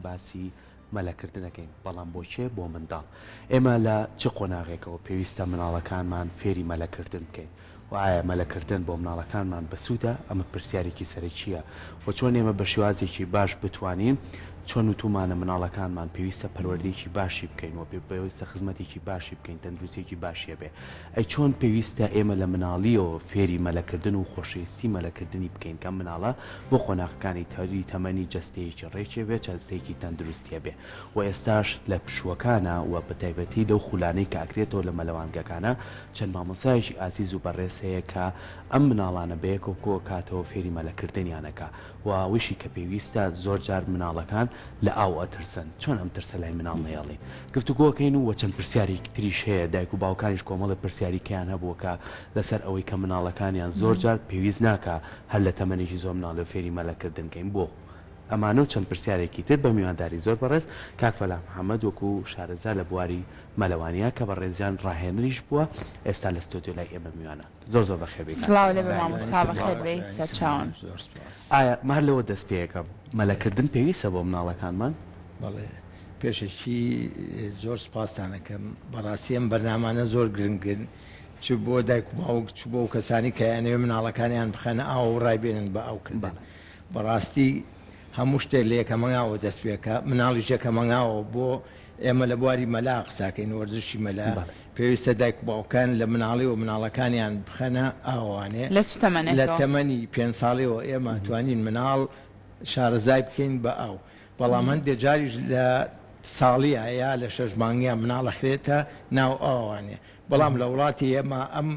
باسی مەلەکردنەکەین بەڵام بۆچێ بۆ منداڵ ئێمە لە چ قۆناغێکەوە پێویستە مناڵەکانمان فێری مەلەکردن بکەین و ئایا مەلەکردن بۆ مناڵەکانمان بەسوودە ئەمە پرسیارێکی سەرەکیە و چۆن ئێمە بە شێوازێکی باش بتوانین چۆن وتومانە مناڵەکانمان پێویستە پەروەردەیەکی باشی بکەین و پێویستە خزمەتێکی باشی بکەین تەندروستێکی باشیە بێ ئەی چۆن پێویستە ئێمە لە مناڵیەوە فێری مەلەکردن و خۆشەویستی مەلەکردنی بکەین کە مناڵە بۆ قۆناغەکانی تەری تەمەنی جەستەیەکی ڕێکێ بێت جەستەیەکی تەندروستیە بێ و ئێستاش لە پشووەکانە و بەتایبەتی لەو خولانەی کە ئاکرێتەوە لە مەلەوانگەکانە چەند مامۆسایەکی ئازیز و بەڕێز هەیە کە ئەم مناڵانە بەیەکەوە کۆ کاتەوە فێری مەلەکردنیانەکە و وشی کە پێویستە زۆر جار مناڵەکان لە ئاو ئەترسن چۆن ئەم ترسە لای مناڵ نەیەڵین گفتوگۆکەین و چەند پرسیارێکی تریش هەیە دایک و باوکانیش کۆمەڵی پرسیاریکیان هەبووە کە لەسەر ئەوەی کە مناڵەکانیان زۆر جار پێویست ناکە هەر لە تەمەنێکی زۆر مناڵ لە فێری مەلەکردنکەین بۆ ئەمانە و چەند پرسیارێکی تر بە میوانداری زۆر بەڕێز کاک فەلام محەممەد وەکو شارەزا لە بواری مەلەوانیا کە بە ڕێزیان ڕاهێنریش بووە ئێستا لە ستۆدیۆ لای ئێمە میوانە زۆر زۆر بەخێبی ئایا مار لەوە دەست پێەکە مەلەکردن پێویستە بۆ مناڵەکانمان بەڵێ پێشەکی زۆر سپاسانەکەم بەڕاستیم بەرنامانە زۆر گرنگن چ بۆ دایک و باوک چ بۆ کەسانی کە یانەوێ مناڵەکانیان بخەنە ئاو ڕایبێنن بە ئەوکردن بەڕاستی هەموو شتێک لە یەکەمەنگاوە دەست پێکە مناڵیش یەکەمەنگاوە بۆ ئێمە لە بواری مەلا قساکەین وەرزشی مەلا پێویستە دایک و باوکان لە مناڵی و مناڵەکانیان بخەنە ئاوانێ لە تەمەنی 5 ساڵیەوە ئێمە توانین مناڵ شارەزای بکەین بە ئاو بەڵام هەندێک جاریش لە ساڵی ئایا لە 6 مانگیان مناڵە خرێتە ناو ئاوانێ بەڵام لە وڵاتی ئێمە ئەم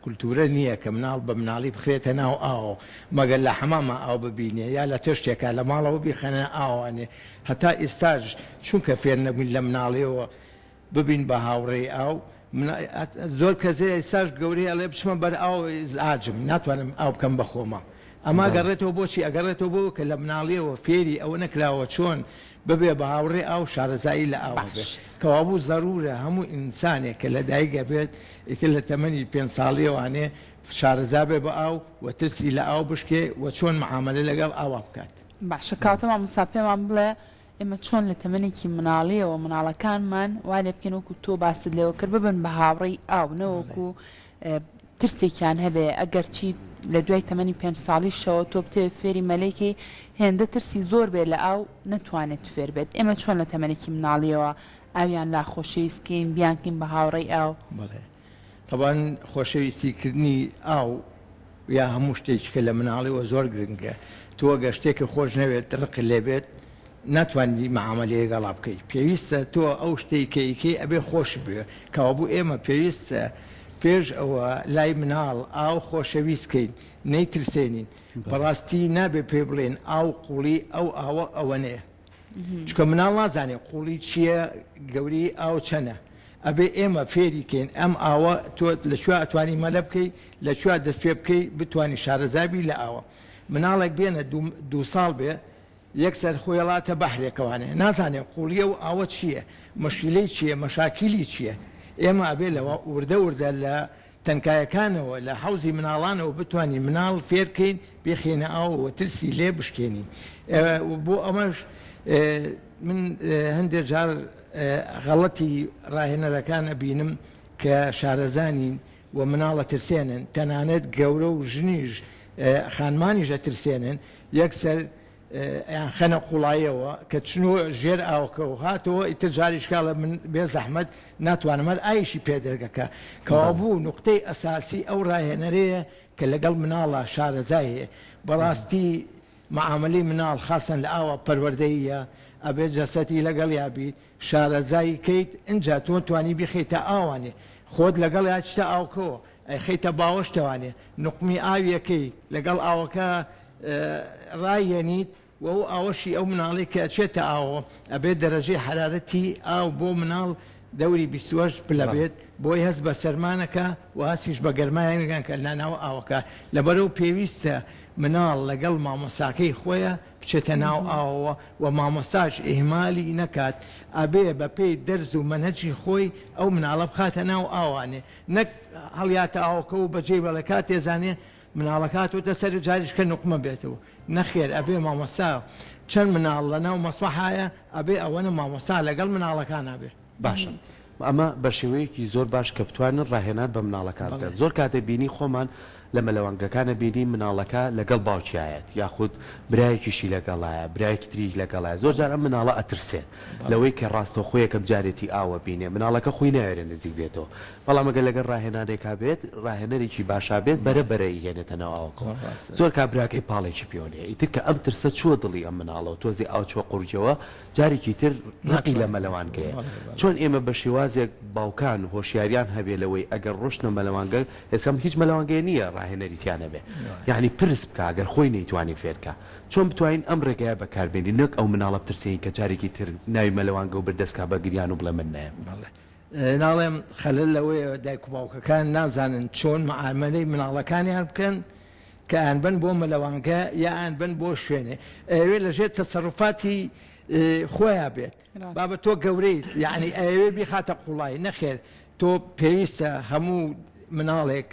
کولتورە نییە کە مناڵ بە مناڵی بخرێتە ناو ئاو مەگەر لە حەمامە ئاو ببینێ یا لە تشتێکە لە ماڵەوە بیخەنە ئاوانێ هەتا ئێستاژ چونکە فێر نەبووین لە مناڵیەوە ببین بە هاوڕێی ئاو زۆر کەسێ ئێستاش گەورەی ئەڵێ بچمە بەر ئاو ئاجم ناتوانم ئاو بکەم بە خۆمە ئەما گەڕێتەوە بۆچی ئەگەڕێتەوە بۆ کە لە مناڵیەوە فێری ئەوە نەکراوە چۆن ببێ بە هاوڕێ ئاو شارەزایی لە ئاو بێت کەوابوو زەرورە هەموو ئینسانێک کە لە دایکە بێت ئیتر لە تەمەنی 5 ساڵیەوانێ شارەزا بێ بە ئاو و ترسی لە ئاو بشکێ و چۆن معاملە لەگەڵ ئاوا بکات باشە کاتەما مساپێمان بڵێ ئێمە چۆن لە تەمەنێکی مناڵیەوە مناڵەکانمان وا لێ بکەین وەکو تۆ باست لێوە کرد ببن بە هاوڕێی ئاو نەوەکو ترسێکیان هەبێ ئەگەر چی لە دوای تەمەنی 5 ساڵیشەوە تۆ بتێ فێری مەلەیەکی هێندە ترسی زۆر بێت لە ئاو نەتوانێت فێر بێت ئێمە چۆن لە تەمەنێکی مناڵیەوە ئاویان لا خۆشەویستکەین بیانکەین بە هاوڕێی ئاو بڵێ طبعاً خۆشەویستیکردنی ئاو یا هەموو شتێککە لە مناڵیەوە زۆر گرنگە تۆ ئەگەر شتێکی خۆش نەوێت ڕق لێبێت ناتوانانی معاملەیە گەڵا بکەیت پێویستە تۆ ئەو شتێکیکەی ئەبێ خۆش بێ کەوابوو ئێمە پێویستە پێش ئەوە لای مناڵ ئاو خۆشەویستکەین نەیترسێنین بەڕاستی نابێ پێ بڵێن ئاو قوڵی ئەو ئاوە ئەوە نەیە چکە مناڵ نازانێ قوڵی چییە گەوری ئاو چەنە ئەبێ ئێمە فێریکەین ئەم ئاوە تۆ لەکوێ ئەتوانی مەلە بکەیت لەکوێ دەست پێ بکەیت بتوانی شارەزابی لە ئاوە مناڵێک بێنە 2 ساڵ بێ یەکسەر خۆیڵاتە بەحرێکەوانێ نازانێ قوڵیە و ئاوە چییە مشکلەی چییە مەشاکیلی چییە ئێمە ئەبێ لەوە وردە لە تەنکایەکانەوە لە حوزی مناڵانەوە بتوانین مناڵ فێرکەین بێخێنە ئاوەوە ترسی لێ بشکێنین بۆ ئەمەش من هەندێک جار غەڵەتی ڕاهێنەرەکانە بینم کە شارەزانین و مناڵە ترسێنن تەنانەت گەورە و ژنیش خانمانیش ئەترسێنن یەکسەر خەنە قوڵایەوە کە چنوە ژێر ئاوکە و هاتەوە ئیتر جاریشکاڵە من بێ زەحمەت ناتوانمە ئایشی پێدەرگەکە کەوا بوو نقطەی ئەساسی ئەو ڕاهێنەرەیە کە لەگەڵ مناڵە شارەزایە بەڕاستی معاملەی مناڵ خاصن لە ئاوە پەروەردەیە ئەبێ جەسەتی لەگەڵ یابیت شارەزایی کەیت اینجا تۆ توانی بخیتە ئاوانێ خۆت لەگەڵ یا چتە ئاوکەوە ئەی خەیتە باوەشتەوانێ نقمی ئاویەکەی لەگەڵ ئاوەکە ڕایەنیت و ئەو ئاوەشی ئەو مناڵی کە ئەچێتە ئاوە ئەبێت دەرەجەی حرارەتی ئاو بۆ مناڵ دەوری 28 پلە بێت بۆی هەست بە سەرمانەکە و هەستیش بە گەرمایانگەن کە لەناو ئاوەکە لەبەرەو پێویستە مناڵ لەگەڵ مامۆساکەی خۆیە بچێتە ناو ئاوەوە و مامۆساش ئیهمالی نەکات ئەبێ بە پێی دەرز و مەنهەجی خۆی ئەو مناڵە بخاتە ناو ئاوانێ نەک هەڵیاتە ئاوەکە و بەجێ بەڵێ کاتێ زانێ مناڵەکات و دەسەر جاریشکە نقمە بێتەوە نەخێر ئەبێ مامۆسا چەند مناڵ لە ناو مەسبەحایە ئەبێ ئەوەنە مامۆستا لەگەڵ مناڵەکانە بێت. باشە ئەمە بە شێوەیەکی زۆر باش کە بتوانن ڕاهێنان بە مناڵەکان بکەن. زۆر کاتێ بینی خۆمان لە مەلەوانگەکانە بینی مناڵەکە لەگەڵ باوکیایەت یاخود برایەکیشی لەگەڵایە برایەکی تریش لەگەڵایە زۆر جار ئەم مناڵە ئەترسێت لەوەی کە ڕاستەوخۆیەکەم جارێتی ئاوە بینێ مناڵەکە خۆی ناوێرە نزیک بێتەوە بەڵام ئەگەر لەگەڵ ڕاهێنانێکا بێت ڕاهێنەرێکی باشا بێت بەرەبەرەی هێنێتەنەوە ئاوەکەوە زۆر کابراکەی پاڵێکی پێوەنێ ئیتر کە ئەم ترسە چوە دڵی ئەم مناڵەوە تۆزی ئاو چوە قورجەوە جارێکی تر ڕقی لە مەلەوانگەیە چۆن ئێمە بە شێوازێک باوکان هۆشیاریان هەبێ لەوەی ئەگەر ڕۆشتە مەلەوانگە ئێسم هیچ مەلەوانگەیە نییە ڕاهێنەریتیانە بێ یعنی پرس بکە ئەگەر خۆی نەیتوانی فێرکە چۆن بتوانین ئەم ڕێگەیە بەکاربێنی نەک ئەو مناڵە بترسین کە جارێکی تر ناوی مەلەوانگە و بردەستکا بە گریان و بڵێ من نایە ناڵێم خەلل لەوەی دایک و باوکەکان نازانن چۆن معاملەی مناڵەکانیان بکەن کە ئەیان بن بۆ مەلەوانگە یا ئەیان بن بۆ شوێنێ ئەوێ لەژێر تەسەڕوفاتی خۆیان بێت بابە تۆ گەورەیت یعنی ئەوێ بیخاتە قوڵای نەخێر تۆ پێویستە هەموو مناڵێک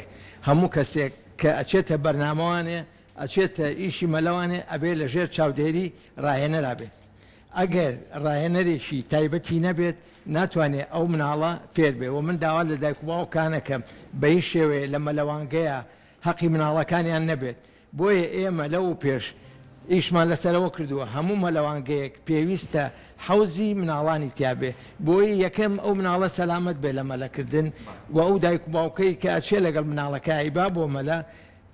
هەموو کەسێک کە ئەچێتە بەرنامەوانێ ئەچێتە ئیشی مەلەوانێ ئەبێ لەژێر چاودێری ڕاهێنەرا بێت ئەگەر ڕاهێنەرێکی تایبەتی نەبێت ناتوانێت ئەو مناڵە فێر بێ و من داوا لە دایک و باوکانەکەم بە هیچ شێوەیە لە مەلەوانگەیە حەقی مناڵەکانیان نەبێت بۆیە ئێمە لەو پێش ئیشمان لەسەرەوە کردووە هەموو مەلەوانگەیەک پێویستە حەوزی مناڵانی تیاابێ بۆی یەکەم ئەو مناڵە سەلامت بێ لە مەلەکردن و ئەو دایک و باوکەی کە ئەچێ لەگەڵ مناڵەکەی با بۆ مەلە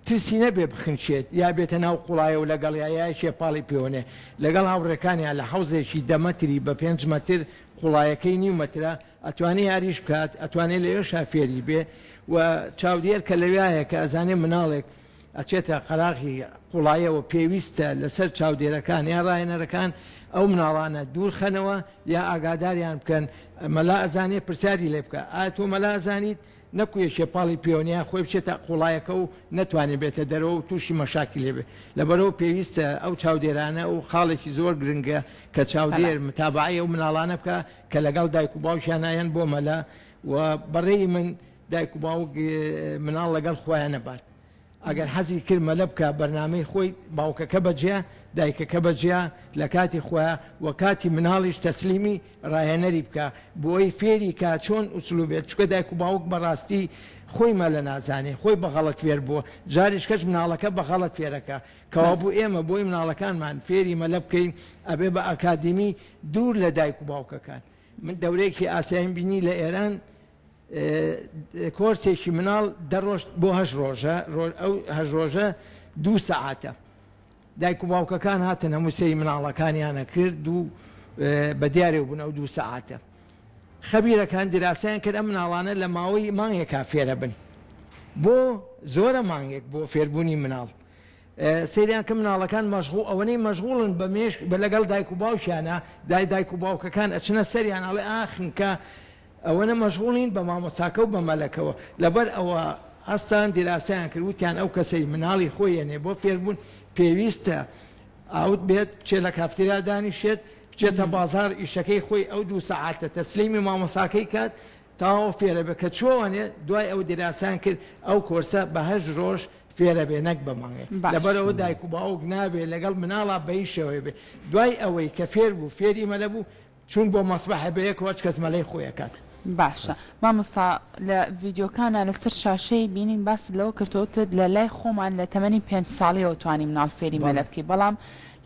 ترسی نەبێ بخنچێت یا بێتە ناو قوڵایە و لەگەڵ یای شێپاڵی پێوەنێ لەگەڵ هاوڕێکانیان لە حوزێکی دەمەتری بە 5 مەتر قوڵایەکەی نیو مەترە ئەتوانێت یاریش بکات ئەتوانێت لەوێ شافێری بێ و چاودێر کە لەوایە کە ئەزانێ مناڵێک ئەچێتە قەراغی قوڵایەوە پێویستە لەسەر چاودێرەکان یا ڕاهێنەرەکان ئەو مناڵانە دوورخەنەوە یا ئاگاداریان بکەن مەلا ئەزانێ پرسیاری لێ بکە ئاتۆ مەلا ئەزانیت نەکوێ شێپاڵی پیۆنیا خۆی بچێتە قوڵایەکە و نەتوانێت بێتە دەرەوە و تووشی مەشاکی لێبێ لەبەرەوە پێویستە ئەو چاودێرانە و خاڵێکی زۆر گرنگە کە چاودێر متابعی ئەو مناڵانە بکە کە لەگەڵ دایک و باوکیانایەن بۆ مەلا و بەڕێی من دایک و باوک مناڵ لەگەڵ خۆیان نەبات ئەگەر حەزی کرد مەلە بکە بەرنامەی خۆی باوکەکە بەجیا دایکەکە بەجیا لە کاتی خۆیان و کاتی مناڵیش تەسلیمی ڕاهێنەری بکە بۆی فێری کا چۆن ئوسلوب بێت چکە دایک و باوک بەڕاستی خۆی مەلە نازانێ خۆی بەغەڵەت فێر بووە جاریش کەس مناڵەکە بەغەڵەت فێرەکە کەوا بوو ئێمە بۆی مناڵەکانمان فێری مەلە بکەین ئەبێ بە ئەکادمی دوور لە دایک و باوکەکان من دەورێکی ئاساییم بینی لە ئێران کۆرسێکی مناڵ دەڕۆشت بۆ 8 ڕۆژە ئەو 8 ڕۆژە 2 سەعاتە دایک و باوکەکان هاتن هەموو سەری مناڵەکانیانە کرد و بە دیارێ بوون ئەو 2 سەعاتە خەبیرەکان دراسەیان کرد ئەم مناڵانە لە ماوەی مانگێکا فێرە بن بۆ زۆرە مانگێک بۆ فێربوونی مناڵ سەیریان کە مناڵەکان مەشغوڵ ئەوەنەی مەشغوڵن بە مێشک بە لەگەڵ دایک و باوکیانە دایک و باوکەکان ئەچنە سەریان ئەڵێ ئاخنکە ئەوەنە مەشغوڵین بە مامۆستاکە و بە مەلەکەوە لەبەر ئەوە هەستان دیراسەیان کردوتیان ئەو کەسەی مناڵی خۆیێنێ بۆ فێربوون پێویستە ئاوت بێت بچێت لە کافتێریا دانیشێت بچێتە بازار ئیشەکەی خۆی ئەو 2 سەعاتە تەسلیمی مامۆستاکەی کات تاوە فێرە بێ کە چۆوانێ دوای ئەو دیراسان کرد ئەو کۆرسە بە 8 ڕۆژ فێرە بێ نەک بەمانگێ لەبەرەوە دایک و باوک نابێ لەگەڵ مناڵە بەیشەوەی بێ دوای ئەوەی کە فێر بوو فێری مەلە بوو چون بۆ مەسبەحە بە یەکەوە کەس مەلەی خۆیەکات باشە مامۆستا لە ڤیددیۆکانە لەسەر شاشەی بینین باس لەوە کردوتت لە لای خۆمان لە تەمەنی 5 ساڵیەوە توانین مناڵ فێری مەلە بکەی بەڵام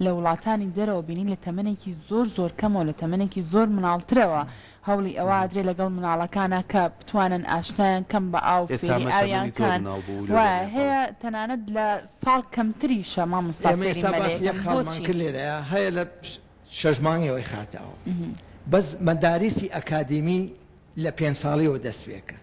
لە وڵاتانی دەرەوە بینین لە تەمەنێکی زۆر کەمەوە لە تەمەنێکی زۆر مناڵترەوە هەوڵی ئەوە ئادرێ لەگەڵ مناڵەکانە کە بتوانن ئاشنایان کەم بە ئاو فێری ئاویان کان وایە هەیە تەنانەت لە ساڵ کەمتریشە مامۆستا فێری مەلێ کرد لێرەیە هەیە لە 6 مانگەوەی خاتەوە بەس مەداریسی ئەکادمی لە 5 ساڵیەوە دەست پێکە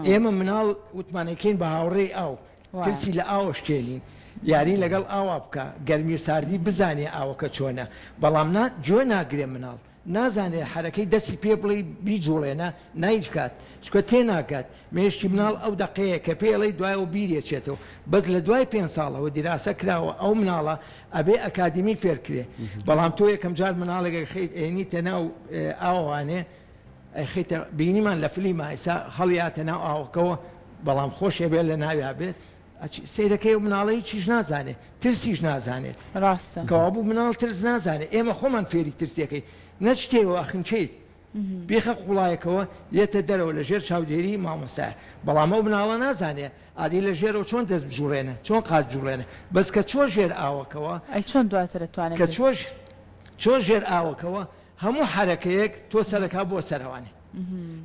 ئێمە مناڵ وتمانەکەین بە هاوڕێی ئاو ترسی لە ئاوە شکێنین یاری لەگەڵ ئاوا بکە گەرمی و ساردی بزانێ ئاوەکە چۆنە بەڵام گوێ ناگرێ مناڵ نازانێ حرەکەی دەستی پێ بڵێ بیجوڵێنە نایکات چکە تێناکات مێشتی مناڵ ئەو دەقەیە کە پێڵی دوایەوە بیرێچێتەوە بەس لە دوای 5 ساڵەوە دیراسە کراوە ئەو مناڵە ئەبێ ئەکادمی فێرکرێ بەڵام تۆ یەکەم جار مناڵێک خەیت ئێنیتە ناو ئاوانێ خیتە بینیمان لە فلیمە ئیسا هەڵیاتە ناو ئاوەکەوە بەڵام خۆشێ بێت لە ناویا بێت سیرەکەی و مناڵی چیش نازانێت ترسیش نازانێت ڕاستە کەوابوو مناڵ ترس نازانێت ئێمە خۆمان فێری ترسیەکەی نەشتێەوە ئەخنچیت بێخە قوڵایەکەوە یەتە دەرەوە لە ژێر چاودێری مامۆستایە بەڵام ئەو مناڵە نازانێت ئادی لە ژێرەوە چۆن دەست بژوڕێنە چۆن قات جوڵێنە بەس کە چۆ ژێر ئاوەکەوە ئەی چۆن دواتر دەتوانێت کە چۆ ژێر ئاوەکەوە هەموو حرەکەیەک تۆ سەرەکە بۆ سەروانێ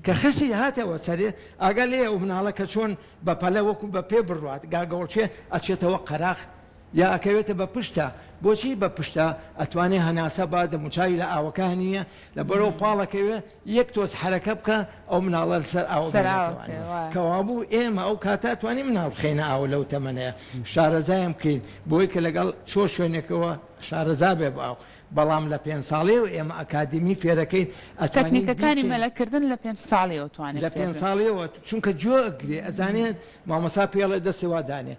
کە خسی هاتەوە سەرێ ئاگە لێ ئەو مناڵە کە چۆن بە پەلە وەکو بە پێ بڕوات گاگەڵچێ ئەچێتەوە قەراخ یا ئەکەوێتە بە پشتە بۆچی بە پشتە ئەتوانێت هەناسە با دەموچاوی لە ئاوەکان نییە لە بەرەو پاڵەکەوێ یەک تۆز حرەکە بکە ئەو مناڵە سەر ئاو کەوابوو ئێمە ئەو کاتە توانی مناڵ بخێنە ئاو لەو تەمەنەیە شارەزایم بکەین بۆی کە لەگەڵ چۆ شوێنێکەوە شارەزا بێ باو بەڵام لە 5 ساڵێ و ئێمە ئەکادمی فێرەکەین تەکنیکەکانی مەلەکردن لە 5 ساڵیەوە توانێت لە 5 ساڵیەوە چونکە جۆ ئەگرێ ئەزانێت مامەسا پێڵێ دەسێوادانێ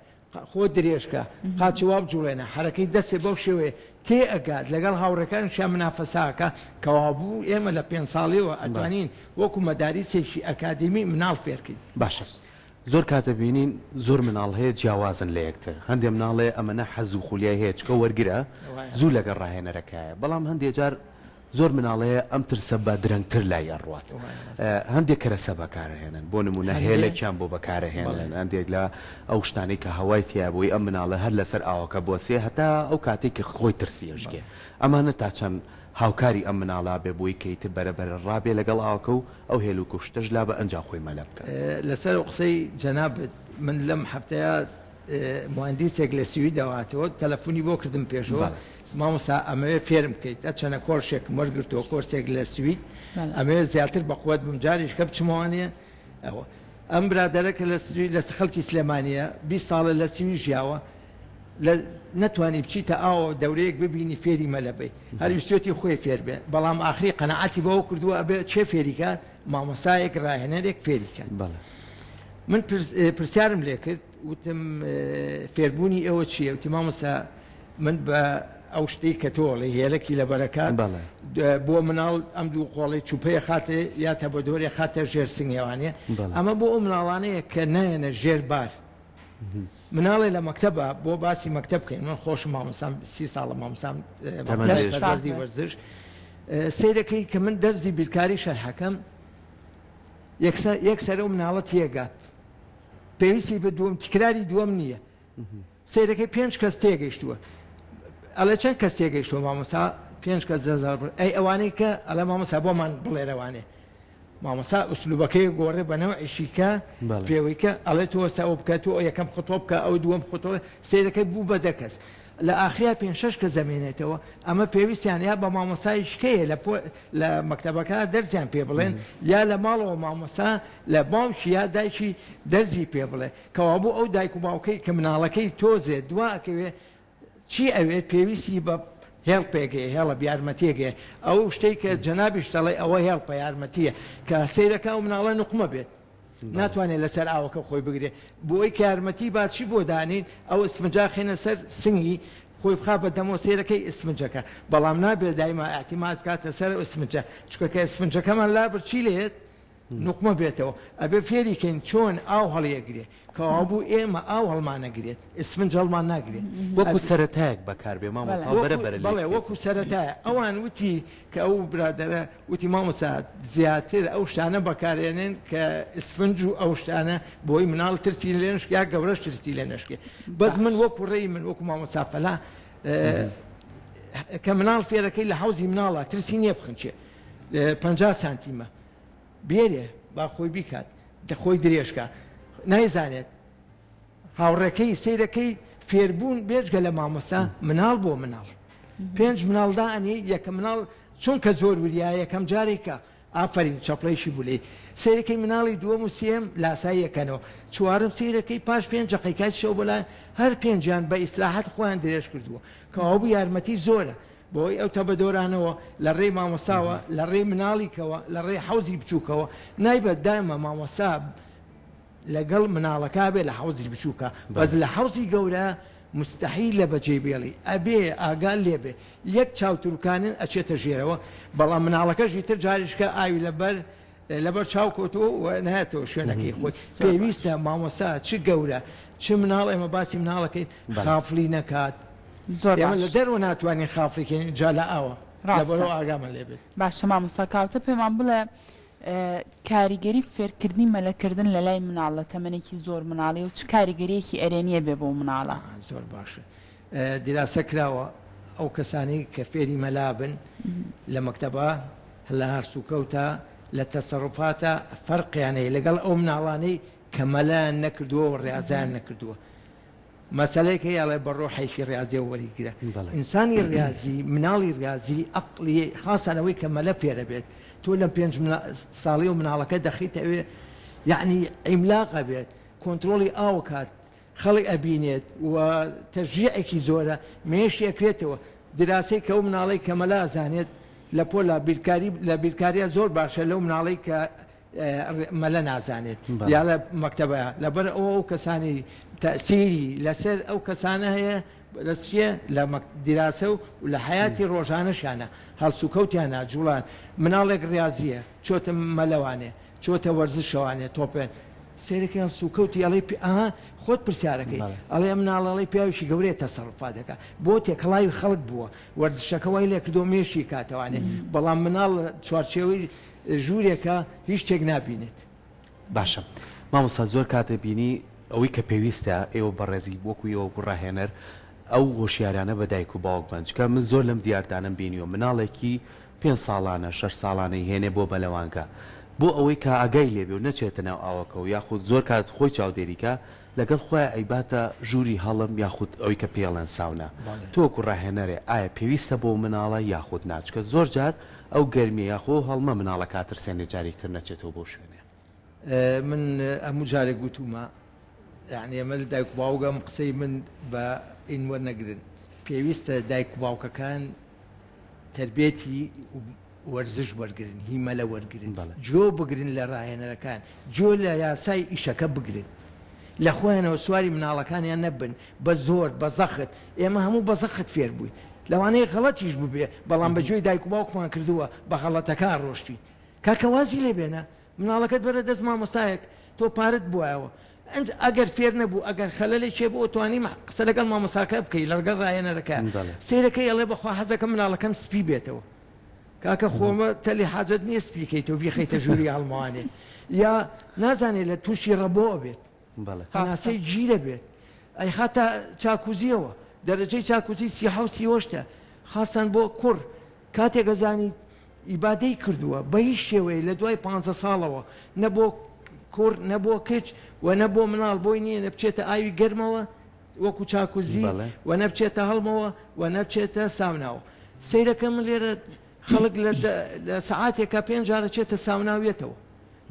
خۆ درێژکە قاچی واب جوڵێنە حرەکەی دەسێ بەو شێوێ تێ ئەگات لەگەڵ هاوڕەکان شە منافەساکە کەوابوو ئێمە لە 5 ساڵیەوە ئەتوانین وەکو مەداریسێکی ئەکادمی مناڵ فێرکەین باشە زۆر کاتە بینین زۆر مناڵ هەیە جیاوازن لە یەکتر هەندێک مناڵێ ئەمەنە حەز و خولیای هەیە چکە وەرگرە زوو لەگەڵ ڕاهێنەرەکایە بەڵام هەندێک جار زۆر مناڵەیە ئەم ترسە بە درەنگتر لای ئەڕوات هەندێک کەرەسە بەکارهێنن بۆ نمونە هێلێکیان بۆ بەکارهێنن هەندێک لە ئەو شتانەی کە هەوای تیا بووی ئەم مناڵە هەر لەسەر ئاوەکە بۆسێ هەتا ئەو کاتێک کە خۆی ترسیەشکێ ئەمانە تا چەند هاوکاری ئەم مناڵا بێ بووی کەیتر بەرەبەر ڕابێ لەگەڵ ئاوکە و ئەو هێل و کوشتەش لا بە ئەنجا خۆی مەلە بکە لەسەر قسەی جەنابەت من لەم هەفتەیە مهندسێک لە سوی داواتەوە تەلەفۆنی بۆ کردم پێشەوە مامۆستا ئەمەوێ فێرم بکەیت ئەچەنە کۆرشێک وەرگرتەوە کۆرسێک لە سوید ئەمەوێ زیاتر بەقوت بم جاریش کە بچمەوانێ ئەوە ئەم برادەرەکە لە خەڵکی سلێمانیە 20 ساڵە لە سوی ژیاوە نتوانی بچیتە ئاوە دەورەیەک ببینی فێری مەلەبەی هەرویستێتی خۆی فێر بێ بەڵام ئاخری قەنەعەتی بەوە کردووە ئەبێ چێ فێریکات مامۆستایەک ڕاهێنەرێک فێریکات من پرسیارم لێ کرد وتم فێربوونی ئێوە چییە وتی مامۆستا من بە ئەو شتەی کە تۆڵی هێلەکی لە بەرەکات بۆ مناڵ ئەم دوو قۆڵی چوپەیە خاتێ یا تەبەدۆرێ خاتە ژێر سنگێوانێ ئەمە بۆ ئەو مناڵانەیە کە نایەنە ژێر بار مناڵی لە مەکتەبە بۆ باسی مەکتەب بکەین من خۆش مامۆستام 30 ساڵە مامۆستام وەردی وەرزش سیرەکەی کە من دەرزی بیرکاری شەرحەکەم یەکسەر ئەو مناڵە تێگات پێویستی بە دووەم تکراری دووەم نییە سیرەکەی 5 کەس تێگەیشتووە ئەڵێ چەند کەس تێگەیشتووە مامۆستا 5 کەس ئەی ئەوانەی کە ئەڵێ مامۆستا بۆمان بڵێرەوانێ مامۆستا ئوسلوبەکەی گۆڕێ بە نەوعیشیکە پێوەیکە ئەڵێ تۆ سەوە بکە تۆ یەکەم خۆتۆ بکە ئەو دووەم خۆتۆ سیرەکەی بوو بە دەکەس لە ئاخریا 5-6 کە زەمێنێتەوە ئەمە پێویستیان یا بە مامۆستای شکەیە لە مەکتەبەکە دەرزیان پێ بڵێن یا لە ماڵەوە مامۆستا لە باوکی یا دایکی دەرزی پێ بڵێ کەوابوو ئەو دایک و باوکەی کە مناڵەکەی تۆزێ دواکەوێ چی ئەوێت پێویستی بە هێڵ پێگەی هێڵە یارمەتیەگەێ ئەو شتێک کە جەنابیش دەڵێ ئەوە هێڵ پە یارمەتیە کە سیرەکە و مناڵە نقمە بێت ناتوانێت لەسەر ئاوەکە خۆی بگرێ بۆی کە یارمەتی باچی بۆ دانین ئەو ئسفنجا خێنە سەر سنگی خۆی بخا بە دەمەوە سیرەکەی ئسفنجەکە بەڵام نابێت دایما ئاحتیمات کاتە سەر ئسفنجە چکە ئسفنجەکەمان لابر چی لێت نقمە بێتەوە ئەبێ فێریکەین چۆن ئاو هەڵیەگرێ کەوابوو ئێمە ئاو هەڵمانەگرێت ئسفنج هەڵمان ناگرێت وەکو سەرەتایەک بەکاربێ مامۆستا بەڵێ وەکو سەرەتایە ئەوان وتی کە ئەو برادەرە وتی مامۆستا زیاتر ئەو شتانە بەکارێنن کە ئسفنج و ئەو شتانە بۆی مناڵ ترسی لێ نشک یا گەورەش ترسی لێ نشکێ بەس من وەکو ڕێی من وەکو مامۆستا فەلا کە مناڵ فێرەکەی لە حەوزی مناڵە ترسی نییە بخنچێ 50 سانتیمە بێرێ با خۆی بیکات دەخۆی درێژکە نایزانێت هاوڕێکەی سیرەکەی فێربوون بێجگە لە مامۆستا مناڵ بۆ مناڵ 5 مناڵدا ئەنی یەکە مناڵ چونکە زۆر وریە یەکەم جارێکە ئافرین چەپڵەیشی بولێ سیرەکەی مناڵی دووەم و سێم لاسای یەکەنەوە چوارم سیرەکەی پاش 5 دقیقای شەو بەلایەن هەر 5یان بە ئیسراحەت خۆیان درێژ کردووە کەوابوو یارمەتی زۆرە بۆی ئەو تەبەدۆرانەوە لە ڕێی مامۆستاوە لە ڕێی مناڵیکەوە لە ڕێی حەوزی بچووکەوە نایبەت دایمە مامۆستا لەگەڵ مناڵەکە بێ لە حەوزی بچووکە بەس لە حەوزی گەورە مستحیل لە بەجێ بێڵی ئەبێ ئاگال لێبێ یەک چاوتروکانن ئەچێتە ژێرەوە بەڵام مناڵەکەشی تر جاریشکە ئاوی لەبەر لەبەر چاوکۆتەوە و نهاتەوە شوێنەکەی خۆی پێویستە مامۆستا چ گەورە چ مناڵ ئێمە باسی مناڵەکەی خافلی نەکات زۆر ئێمە لە باش. دەرەوە ناتوانین خافریکەین جا لە ئاوە لەبەرەوە ئاگامە لێبێت باشە مامۆستا کاوتە پێمان بڵێ کاریگەری فێرکردنی مەلەکردن لە لای مناڵە تەمەنێکی زۆر مناڵی و چ کاریگەریەکی ئەرێنیە بێ بۆ مناڵە زۆر باشە دیراسە کراوە ئەو کەسانی کە فێری مەلابن لە مەکتەبە لە هەرسوکەوتە لە تەسەڕفاتە فەرقیانەیە لەگەڵ ئەو مناڵانەی کە مەلایان نەکردووە و ڕێازیان نەکردووە مەسەلەیەکە یاڵێ بەڕۆ حیشی ڕاضیە و وەریگرە ئینسانی ڕاضی مناڵی ڕاضی عقلی خاصانەوەی کە مەلە فێرە بێت تۆ لە 5 ساڵی و مناڵەکە دەخیتەوێ یعنی ئیملاقە بێت کۆنتترۆلی ئاو کات خەڵی ئەبینێت و تەژیعێکی زۆرە مێشی ئەکرێتەوە دراسی کە ئەو مناڵی کە مەلا زانێت لە پۆلا بیرکاری لە بیرکاریە زۆر باشە لەو مناڵی کە مەلە نازانێت یا لە مەکتەبە لەبەر ئەو کەسانی تەسیری لەسەر ئەو کەسانە هەیە دەستچیە لە دیراسە و لە حیاتی ڕۆژانەشانە هەڵسوکەوتیانە جوڵان مناڵێک ڕاضیە چۆتە مەلەوانێ چۆتە وەرزشەوانێ تۆپێن سێرەکە هەڵسوکەوتی ئەڵێ ئاها خۆت پرسیارەکەی ئەڵێ مناڵەڵی پیاویشی گەورەیە تەسەڕفات دەکات بۆ تێکەڵاوی خەڵک بووە وەرزشەکە وای لێ کردو مێشی کاتەوانێ بەڵام مناڵ چوارچێوەی ژوورێکە هیچ شتێک نبینێت باشە مامۆستا زۆر کاتە بینی ئەوەی کە پێویستە ئێوە بەڕێزی وەکویەوە ڕاهێنەر ئەو هۆشیارانە بە دایک و باوک بنجکە من زۆر لەم دیاردانم بینیوە مناڵێکی 5 ساڵانە 6 ساڵانەی هێنێ بۆ بەلەوانکە بۆ ئەوەی کە ئاگای لێبێ و نەچێتە ناو ئاوەکە و یاخود زۆر کات خۆی چاودێریکە لەگەڵ خۆی ئەیباتە ژووری هەڵم یاخود ئەوەی کە پێڵێن ساونە تۆکو ڕاهێنەرێ ئایا پێویستە بۆ مناڵە یاخود ناچکە زۆر جار ئەو گەرمی یاخۆ هەڵمە مناڵە کاترسێنێ جارێکتر نەچێتەوە بۆ شوێنێ من هەموو جارێک گوتومە یعنی ئەمە لە دایک و باوگەم قسەی من بە ئین وەرنەگرن پێویستە دایک و باوکەکان تربێتی وەرزش وەرگن هیمە لە وەرگن جۆ بگرن لە ڕاهێنەرەکان جۆ لە یاسای ئیشەکە بگرن لە خۆیانەوە سواری مناڵەکانیان نەبن بە زۆر بە زەخت ئێمە هەموو بە زەخت فێر بووین لەوانەیە غەڵەتیش ببێ بەڵام بەجۆی دایک و باوکمان کردووە بە غەڵەتەکان ڕۆشتین کاکەوازی لێ بێنە مناڵەکەت بەرە دەست مامۆستایەک تۆ پارت بووایەوە ئەگەر فێر نەبوو ئەگەر خەلەلی چێ بۆ توانی قسە لەگەڵ مامۆستاکە بکەی لەگەڵ ڕاهێنەرەکە سیرەکەی ئەڵێ بەخوا حەزەکە مناڵەکەم سپی بێتەوە کاکە خۆمە تەلی حاجت نییە سپیکەیتەوە بیخەیتە ژووری هەڵمەوانێ یا نازانێت لە تووشی ڕەبۆ بێت هەناسەی گیرە بێت ئەی خاتە چاکوزیەوە دەرەجەی چاکوزی 38 خاستان بۆ کوڕ کاتێک گەزانی ئیبادەی کردووە بە هیچ شێوەیە لە دوای 15 ساڵەوە نەبۆ کوڕ نەبووە کچ و نەبوو مناڵ بۆی نییە نەبچێتە ئاوی گەرمەوە وەکو چاکوزی و نەبچێتە هەڵمەوە و نەبچێتە ساوناوە سیرەکە من لێرە خەڵک لە سعاتێکە 5 جارە چێتە ساوناوێتەوە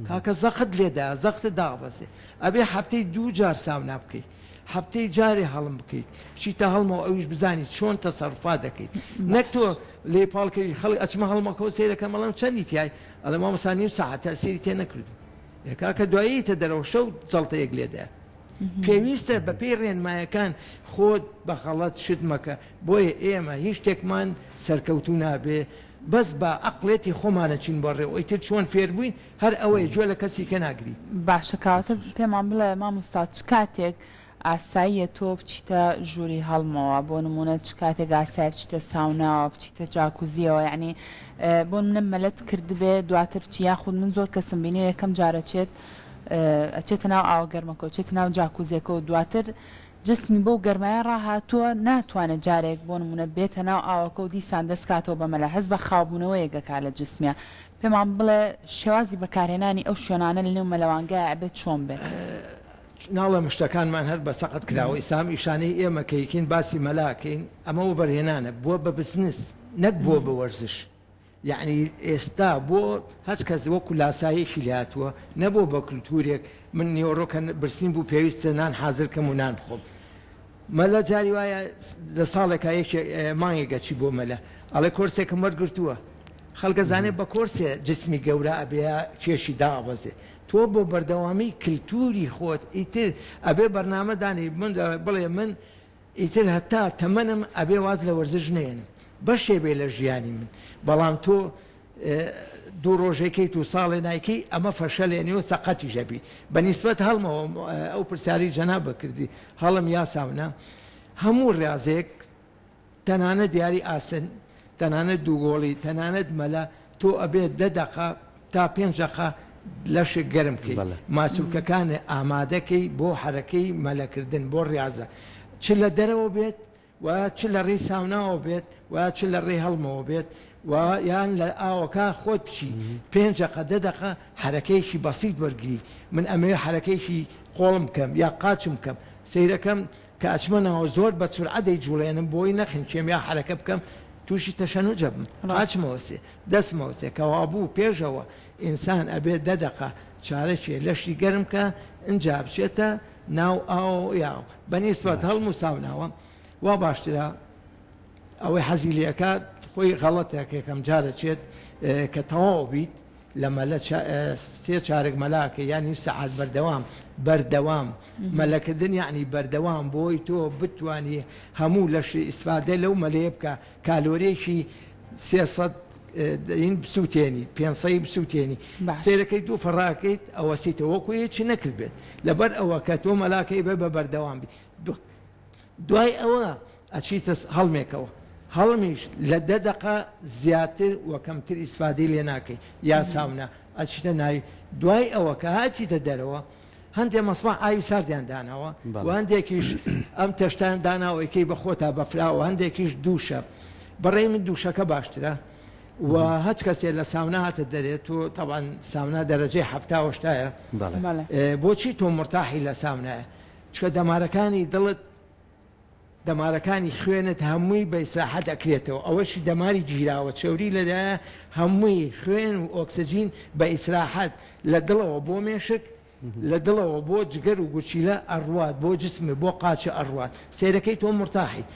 کاکە زەخت لێدا زەخت داغبەسێ ئەبێ هەفتەی 2 جار ساونا بکەیت هەفتەی جارێ هەڵم بکەیت بچیتە هەڵمەوە ئەویش بزانیت چۆن تەسەڕفا دەکەیت نەک تۆ لێ پاڵکەوی خەڵک ئەچمە هەڵمەکەەوە سیرەکە مەڵام چەندی تیای ئەڵێ مامۆستا نیم ساعەتە سیری تێ نەکردو کاکە دواییتە دەرەوە شەو جەڵتەیەک لێدا پێویستە بە پێی ڕێنمایەکان خۆت بە خەڵەت شت مەکە بۆیە ئێمە هیچ شتێکمان سەرکەوتو نابێ بەس بە عقلێتی خۆمانە چین بەڕێ ئەویتر چۆن فێر بووین هەر ئەوەی جوێ لە کەسی کە ناگری باشە کاتە پێمان بڵێ مامۆستا چ کاتێک ئاساییە تۆ بچیتە ژووری هەڵمەوە بۆ نمونە چ کاتێک ئاسای بچیتە ساوناوە بچیتە جاکوزیەوە یعنی بۆ منە مەلەت کردبێ دواتر بچی یاخود من زۆر کەسم بینی یەکەم جارە چێت ئەچێتە ناو ئاوە گەرمەکە چێتە ناو جاکوزیەکە و دواتر جسمی بۆ گەرمایە ڕاهاتووە ناتوانێت جارێک بۆ نمونە بێتە ناو ئاوەکە و دیسان دەستکاتەوە بەمەلە هەست بە خاوبوونەوە یەکەکە لە جسمیە پێمان بڵێ شێوازی بەکارهێنانی ئەو شوێنانە لە نێو مەلەوانگایە ئەبێت چۆن بێت ناڵە شتەکانمان هەر بە سەقت کراوە ئیسام ئیشانەی ئێمە کەیکین باسی مەلاکەین ئەمە و بەرهێنانە بووە بە بزنس نەک بۆ بە وەرزش یعنی ئێستا بۆ هەچ کەس وەکو لاسایەکی لاتووە نەبوو بە کللتورێک من نیۆڕۆکە برسیم بوو پێویستە نان حازر کەم و نان بخۆم مەلە جاری وایە لە ساڵێکا مانگێکە چی بۆ مەلە ئەڵێ کۆرسێکم وەرگرتووە خەڵکە زانێت بە کۆرسێ جسمی گەورە ئەبێ کێشی دابەزێ تۆ بۆ بەردەوامی کللتوری خۆت ئیتر ئەبێ بەرنامەدانی من بڵێ من ئیتر هەتا تەمەنم ئەبێ واز لە وەرزش نێنم بەشێ بێ لە ژیانی من بەڵام تۆ دوو ڕۆژێکیت و ساڵێ نایکی ئەمە فەشەلێنیەوە سەقەتی ژەبی بەنیسبەت هەڵمەوە ئەو پرسیاری جەنا بکردی هەڵم یاساونە هەموو ڕازێک تەنانەت دیاری ئاسن تەنانەت دووگۆڵی تەنانەت مەلە تۆ ئەبێت 10 دقە تا 5 دقە لەشێک گەرم بکەیت ماسوولکەکانە ئامادەکەی بۆ حرەکەی مەلەکردن بۆ ڕاضە چ لە دەرەوە بێت و چ لە ڕێی ساوناوە بێت و چ لە ڕێی هەڵمەوە بێت و یان لە ئاوەکە خۆت بچی 5 دقە 10 دقە حرەکەیشی بەسیط وەرگری من ئەمەوێ حرەکەیشی قۆڵم بکەم یا قاچم بکەم سیرەکەم کە ئەچمەنەوە زۆر بە سورعەدەی جوڵێنم بۆی نەخنچێم یا حرەکە بکەم تووشی تەشەنوجە بم قاچمەوەسێ دەستمەوەسێ کەوا بوو پێشەوە ئینسان ئەبێت 10 دقە چارەشێ لەشی گەرم کە ئەجا بچێتە ناو ئاو یاو بەنیسبەت هەڵم و ساوناوە وا باشترە ئەوەی حەزی لێکات خۆی غەڵەتێک یەکەم جارە چێت کە تەواو بیت لە مەلە 3 چارێک مەلاکە یانی سەعات بەردەوام مەلەکردن یعنی بەردەوام بۆی تۆ بتوانی هەموو لەشی ئیسفادە لەو مەلەیە بکە کالۆرێکی 300 بسووتێنی 500 بسووتێنی سیرەکەی دوو فەڕاکەیت ئەوە سیتە وەکوی چی نەکرد بێت لەبەر ئەوە کە تۆ مەلاکەی بە بەردەوام بی دوای ئەوە ئەچیتە هەڵمێکەوە هەڵمیش لە 10 دقە زیاتر و کەمتر ئیسفادەی لێ ناکەی یا ساونە ئەچیتە ناوی دوای ئەوە کە هاتیتە دەرەوە هەندێک مەسمع ئاوی ساردیان داناوە و هەندێکیش ئەم تەشتان داناوەکەی بە خۆتا بەفراوە هەندێکیش دووشە بەڕێی من دووشەکە باشترە و هەچ کەسێ لە ساونا هاتە دەرێت و تەوان ساونا دەرەجەی 70 بۆچی تۆ مرتاحی لە ساونایە چکە دەمارەکانی دڵت دەمارەکانی خوێنت هەمووی بە ئیسراحەت ئەکرێتەوە ئەوەشی دەماری گیراوە چێوری لەدایە هەمووی خوێن و ئۆکسجین بە ئیسراحەت لە دڵەوە بۆ مێشک لە دڵەوە بۆ جگەر و گوچیلە ئەڕوات بۆ جسمە بۆ قاچە ئەڕوات سیرەکەی تۆ مرتاحیت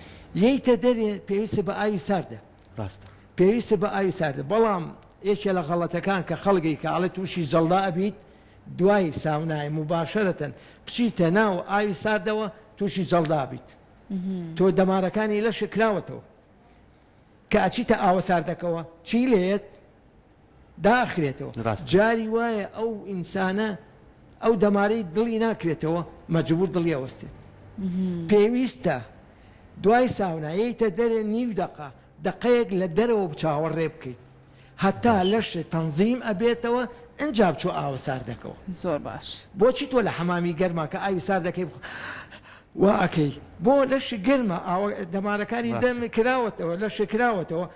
یەیتە دەرێ پێویستە بە ئاوی ساردە ڕاستە پێویستە بە ئاوی ساردە بەڵام یەکێ لە غەڵەتەکان کە خەڵگی کاڵێت تووشی جەڵدا ئەبیت دوای ساونای مباشرەتەن بچیتە ناو ئاوی ساردەوە تووشی جەڵدا بیت تۆ دەمارەکانی لە شکراوەتەوە کە ئەچیتە ئاوە ساردەکەەوە چی لێت داخرێتەوە جاری وایە ئەو ئینسانە ئەو دەمارەی دڵی ناکرێتەوە مەجبور دڵی ئەوەستێت پێویستە دوای ساونایەیتە دەرێ 9 دقە دقەیەک لە دەرەوە چاوەڕێ بکەیت هەتا لەش تەنزیم ئەبێتەوە ئەنجا بچۆ ئاوە ساردەکەەوە زۆر باش بۆچی تۆ لە حەمامی گەرما کە ئاوی ساردەکەی واکەی بۆ لەش گرمە دەمارەکانی دەم کراوەتەوە لە شکراوەتەوە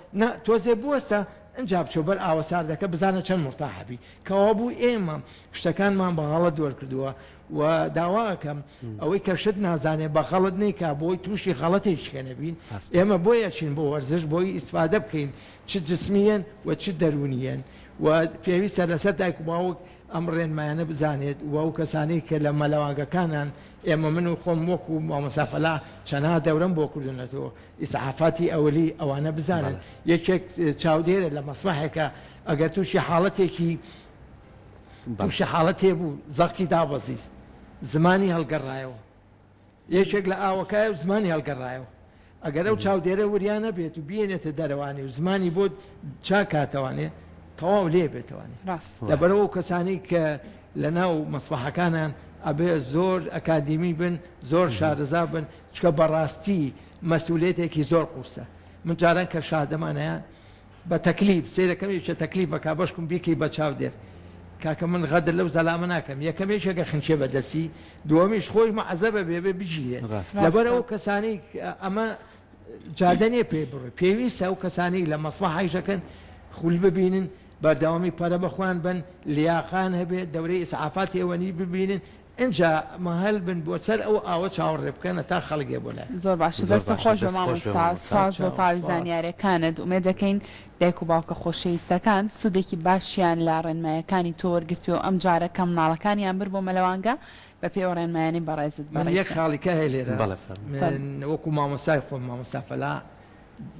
تۆزێ بوەستە ئەنجا بچۆ بەر ئاوە ساردەکە بزانە چەند مرتاحبی کەوا بوو ئێمە شتەکانمان بە غەڵەت دووەرکردووە و داواکەم ئەوەی کە شت نازانێت بە غەڵەت نیکا بۆی تووشی غەڵەتێکشکەنە بین ئێمە بۆیە چین بۆ وەرزش بۆی ئیسفادە بکەین چ جسمیەن و چ دەرونیەن و پێویستە لەسەر دایک و باوک ئەم ڕێنمایانە بزانێت و ئەو کەسانی کە لە مەلەوانگەکانان ئێمە من و خۆم وەکو مامۆسافەلا چەنا دەورم بۆ کردونەتەوە ئیسعافاتی ئەولی ئەوانە بزانن یەکێک چاودێرە لە مەسمەحێکە ئەگەر تووشی حاڵەتێکی حاڵەتێ بوو زەختی دابەزی زمانی هەڵگەڕایەوە یەکێک لە ئاوەکایە و زمانی هەڵگەڕایەوە ئەگەر ئەو چاودێرە وریانە بێت و بێنێتە دەرەوانی و زمانی بۆ چاکاتەوانێ تەواو لێ بێتەوانێ لەبەرەوە کەسانی کە لە ناو مەسبەحەکانان ئەبێ زۆر ئەکادیمی بن زۆر شارەزا بن چکە بەڕاستی مەسئولێتێکی زۆر قورسە من جاران کە شادەمانەیە بە تەکلیف سیرەکەمیشە تەکلیفەکە بەشکم بیکەی بە چاودێر کاکە من غەدر لەو زەلامە ناکەم یەکەمێشەکە خنچێ بەدەستی دووەمیش خۆی مەعەزەبە بێ بژیرێ لەبەرەوە کەسانی ئەمە جادەنێ پێ بڕێ پێویستە ئەو کەسانی لە مەسمەح حیشەکەن خول ببینن بەردەوامی پەرە بەخوان بن لیاقان هەبێت دەورەی ئیسعافاتی ئەوەنی ببینن اینجا مەهەل بن بۆ سەر ئەو ئاوە چاوەڕێ بکەنە تا خەڵگێ بۆ لای زۆر باش دەستە خۆش بە مامۆستا ساز بۆ پاوی زانیاریەکانت ومێ دەکەین دایک و باوکە خۆشەویستەکان سوودێکی باشیان لە ڕێنمایەکانی تۆ وەرگرتووە ئەم جارە کەم مناڵەکانیان بر بۆ مەلەوانگە بە پێ ڕێنمایانی بەڕێزت من یەک خاڵیکە هەیە لێرە وەکو مامۆستای خۆم مامۆستا فەلا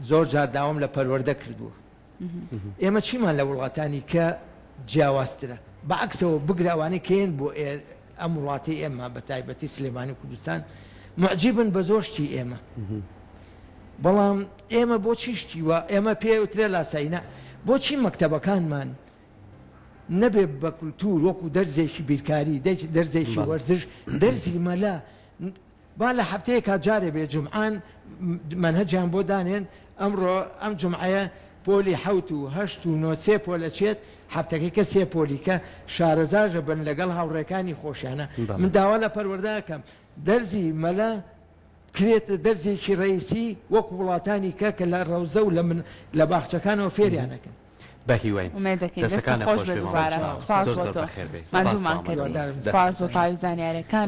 زۆر جار داوام لە پەروەردە کردووە ئێمە چیمان لە وڵاتانی کە جیاوازترە بەعکسەوە بگراوانی کێن بۆ ئەم وڵاتی ئێمە بە تایبەتی سلێمانی کوردستان معجیبن بە زۆر شتی ئێمە بەڵام ئێمە بۆ چیشتی وە ئێمە پێوترێ لاساینە بۆچی مەکتەبەکانمان نەبێ بە کولتور وەکو دەرزێکی بیرکاری دەرزێکی وەرزش دەرزی مەلا با لە هەفتەیەکا جارێ بێ جمعان منهەجیان بۆ دانێن ئەمڕۆ ئەم جمعەیە پۆلی 7 و 8 و 9 پۆلەچێت هەفتەکەیکە 3 پۆلیکە شارەزاژە بن لەگەڵ هاوڕێکانی خۆشیانە من داوا لە پەروەردەکەم دەرزی مەلا کرێتە دەرزێکی ڕئیسی وەکو وڵاتانی کە لە ڕەوزە و لە باخچەکانەوە فێریانەکەن ومێ دەکەین دەستەکان خۆش بێ دووبارە سپاس بۆ تۆ ماندوومان کردی سپاس بۆ پاویزانیارەکان